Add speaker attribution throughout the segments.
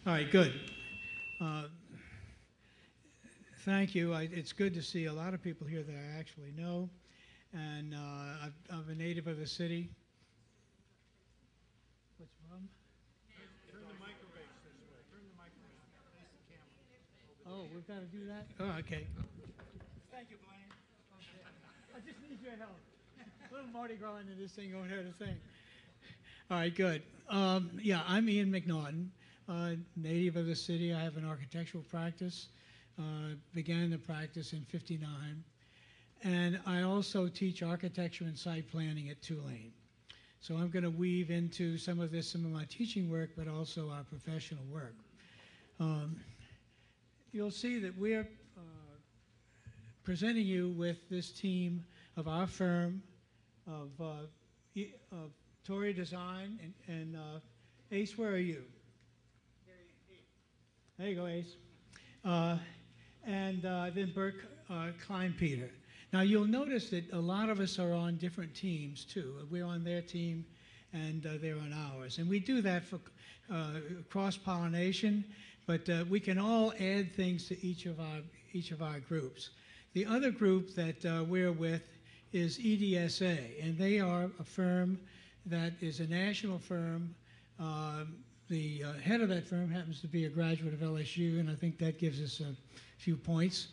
Speaker 1: All right, good. Uh, Thank you. It's good to see a lot of people here that I actually know. And I'm a native of the city. What's wrong?
Speaker 2: Turn the microphone this way. Turn the microphone. Face the camera.
Speaker 1: Oh, we've got to do that? Oh, okay. Thank you, Blaine. I just need your help. A little Mardi Gras into this thing over here to sing. All right, good. Yeah, I'm Eean McNaughton, native of the city. I have an architectural practice. Began the practice in '59. And I also teach architecture and site planning at Tulane. So I'm going to weave into some of my teaching work, but also our professional work. You'll see that we're presenting you with this team of our firm, of Torrey Design, and Ace, where are you? There you go, Ace. And then Burke Kleinpeter. Now you'll notice that a lot of us are on different teams too. We're on their team and they're on ours. And we do that for cross-pollination, but we can all add things to each of our groups. The other group that we're with is EDSA, and they are a firm that is a national firm. The head of that firm happens to be a graduate of LSU, and I think that gives us a few points.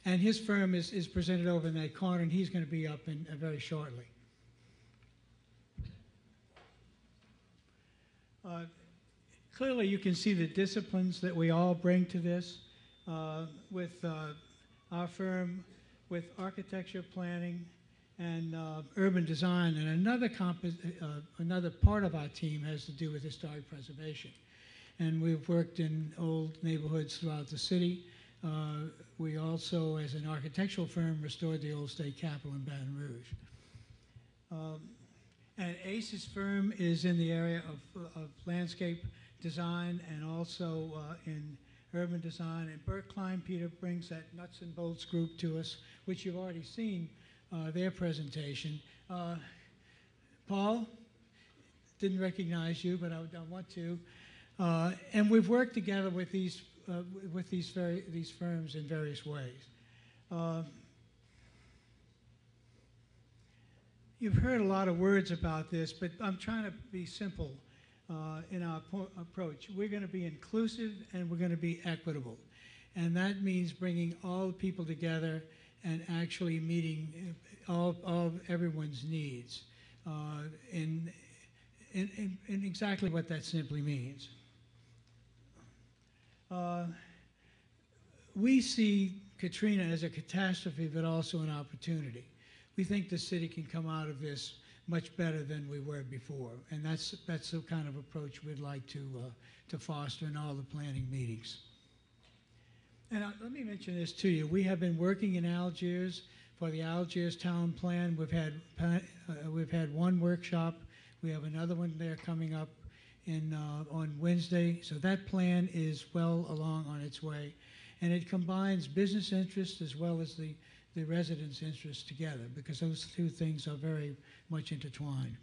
Speaker 1: And his firm is presented over in that corner, and he's going to be up in very shortly. Clearly, you can see the disciplines that we all bring to this with our firm, with architecture, planning, and urban design. And another part of our team has to do with historic preservation. And we've worked in old neighborhoods throughout the city. We also, as an architectural firm, restored the old state capitol in Baton Rouge. And Ace's firm is in the area of landscape design and also in urban design. And Burke Kleinpeter brings that nuts and bolts group to us, which you've already seen their presentation. Paul, didn't recognize you, but I want to. And we've worked together with these firms in various ways. You've heard a lot of words about this, but I'm trying to be simple in our approach. We're going to be inclusive and we're going to be equitable. And that means bringing all the people together and actually meeting all everyone's needs in exactly what that simply means. We see Katrina as a catastrophe, but also an opportunity. We think the city can come out of this much better than we were before, and that's the kind of approach we'd like to foster in all the planning meetings. And let me mention this to you. We have been working in Algiers for the Algiers Town Plan. We've had one workshop. We have another one there coming up on Wednesday. So that plan is well along on its way. And it combines business interests as well as the residents' interests together, because those two things are very much intertwined.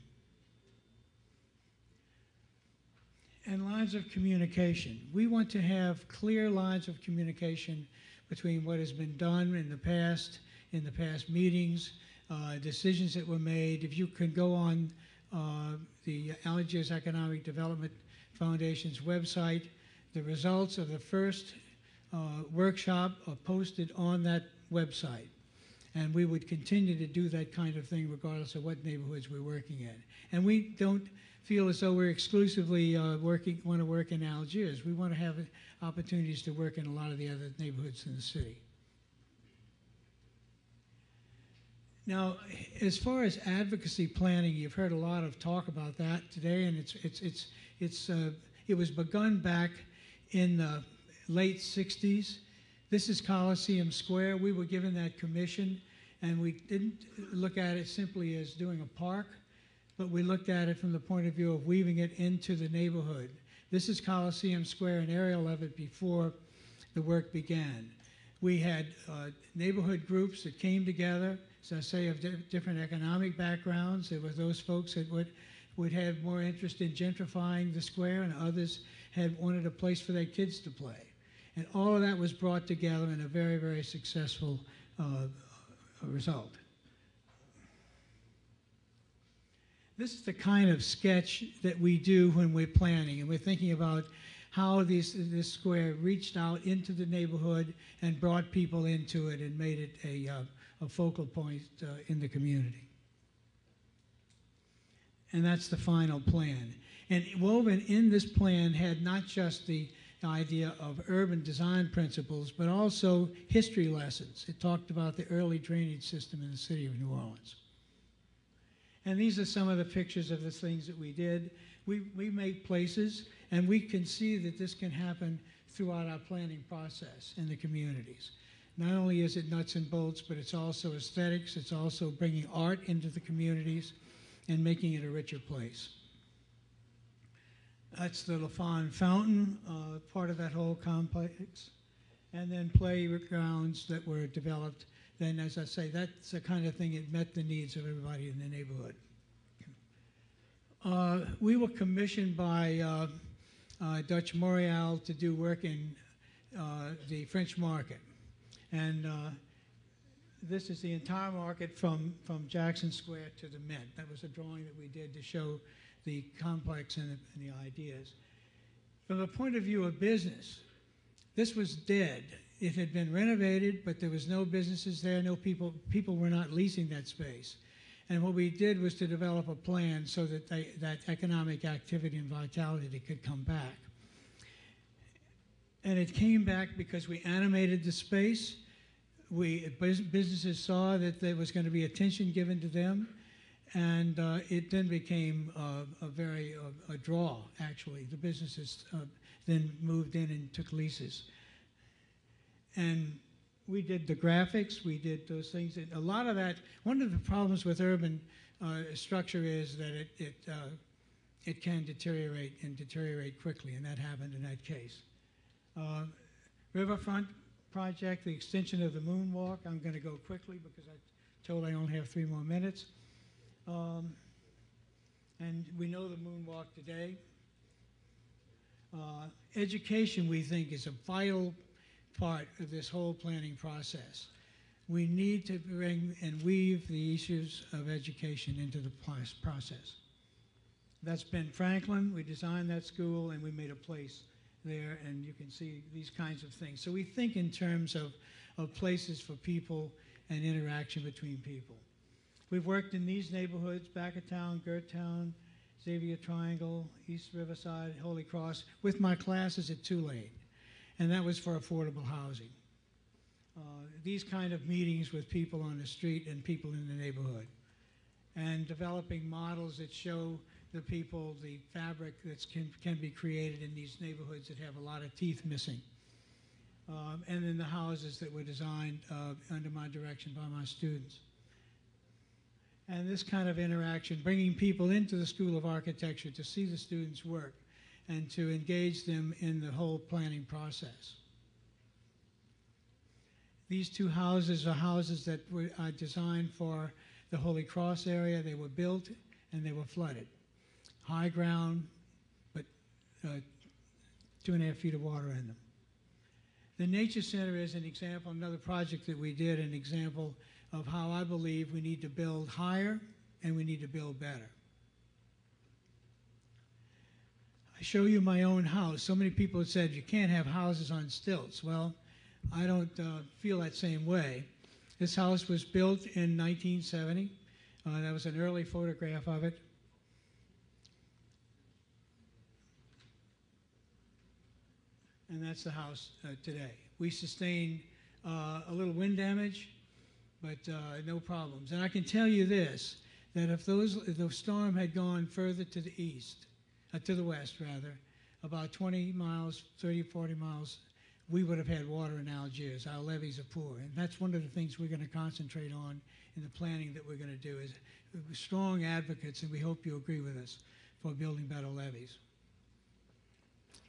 Speaker 1: And lines of communication. We want to have clear lines of communication between what has been done in the past meetings, decisions that were made. If you can go on the Algiers Economic Development Foundation's website, the results of the first workshop are posted on that website. And we would continue to do that kind of thing regardless of what neighborhoods we're working in. And we don't feel as though we're exclusively want to work in Algiers. We want to have opportunities to work in a lot of the other neighborhoods in the city. Now, as far as advocacy planning, you've heard a lot of talk about that today, and it was begun back in the late 60s. This is Coliseum Square. We were given that commission, and we didn't look at it simply as doing a park, but we looked at it from the point of view of weaving it into the neighborhood. This is Coliseum Square, an aerial of it before the work began. We had neighborhood groups that came together, as I say, of different economic backgrounds. There were those folks that would have more interest in gentrifying the square, and others had wanted a place for their kids to play. And all of that was brought together in a very, very successful result. This is the kind of sketch that we do when we're planning, and we're thinking about how this square reached out into the neighborhood and brought people into it and made it a focal point in the community. And that's the final plan. And woven in this plan had not just the idea of urban design principles, but also history lessons. It talked about the early drainage system in the city of New Orleans. And these are some of the pictures of the things that we did. We make places, and we can see that this can happen throughout our planning process in the communities. Not only is it nuts and bolts, but it's also aesthetics. It's also bringing art into the communities and making it a richer place. That's the LaFawn Fountain, part of that whole complex. And then playgrounds that were developed. Then, as I say, that's the kind of thing that met the needs of everybody in the neighborhood. We were commissioned by Dutch Morial to do work in the French Market. And this is the entire market from Jackson Square to the Mint. That was a drawing that we did to show the complex and the ideas. From the point of view of business, this was dead. It had been renovated, but there was no businesses there, no people were not leasing that space. And what we did was to develop a plan so that that economic activity and vitality could come back. And it came back because we animated the space. Businesses saw that there was going to be attention given to them, and it then became a draw, actually. The businesses then moved in and took leases. And we did the graphics, we did those things. A lot of that, one of the problems with urban structure is that it can deteriorate and deteriorate quickly, and that happened in that case. Riverfront project, the extension of the moonwalk. I'm going to go quickly because I'm told I only have 3 more minutes. And we know the moonwalk today. Education, we think, is a vital part of this whole planning process. We need to bring and weave the issues of education into the process. That's Ben Franklin. We designed that school and we made a place there, and you can see these kinds of things. So we think in terms of places for people and interaction between people. We've worked in these neighborhoods: Backertown, Gertown, Xavier Triangle, East Riverside, Holy Cross, with my classes at Tulane. And that was for affordable housing. These kind of meetings with people on the street and people in the neighborhood. And developing models that show the people the fabric that can be created in these neighborhoods that have a lot of teeth missing. And then the houses that were designed under my direction by my students. And this kind of interaction, bringing people into the School of Architecture to see the students' work and to engage them in the whole planning process. These 2 houses are houses that were designed for the Holy Cross area. They were built and they were flooded. High ground, but 2.5 feet of water in them. The Nature Center is an example, another project that we did, an example of how I believe we need to build higher and we need to build better. I show you my own house. So many people have said you can't have houses on stilts. Well, I don't feel that same way. This house was built in 1970. That was an early photograph of it. And that's the house today. We sustained a little wind damage, but no problems. And I can tell you this, that if the storm had gone further to the east, to the west rather, about 20 miles, 30, 40 miles, we would have had water in Algiers. Our levees are poor. And that's one of the things we're going to concentrate on in the planning that we're going to do, is strong advocates, and we hope you agree with us, for building better levees.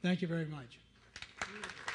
Speaker 1: Thank you very much.
Speaker 2: Beautiful.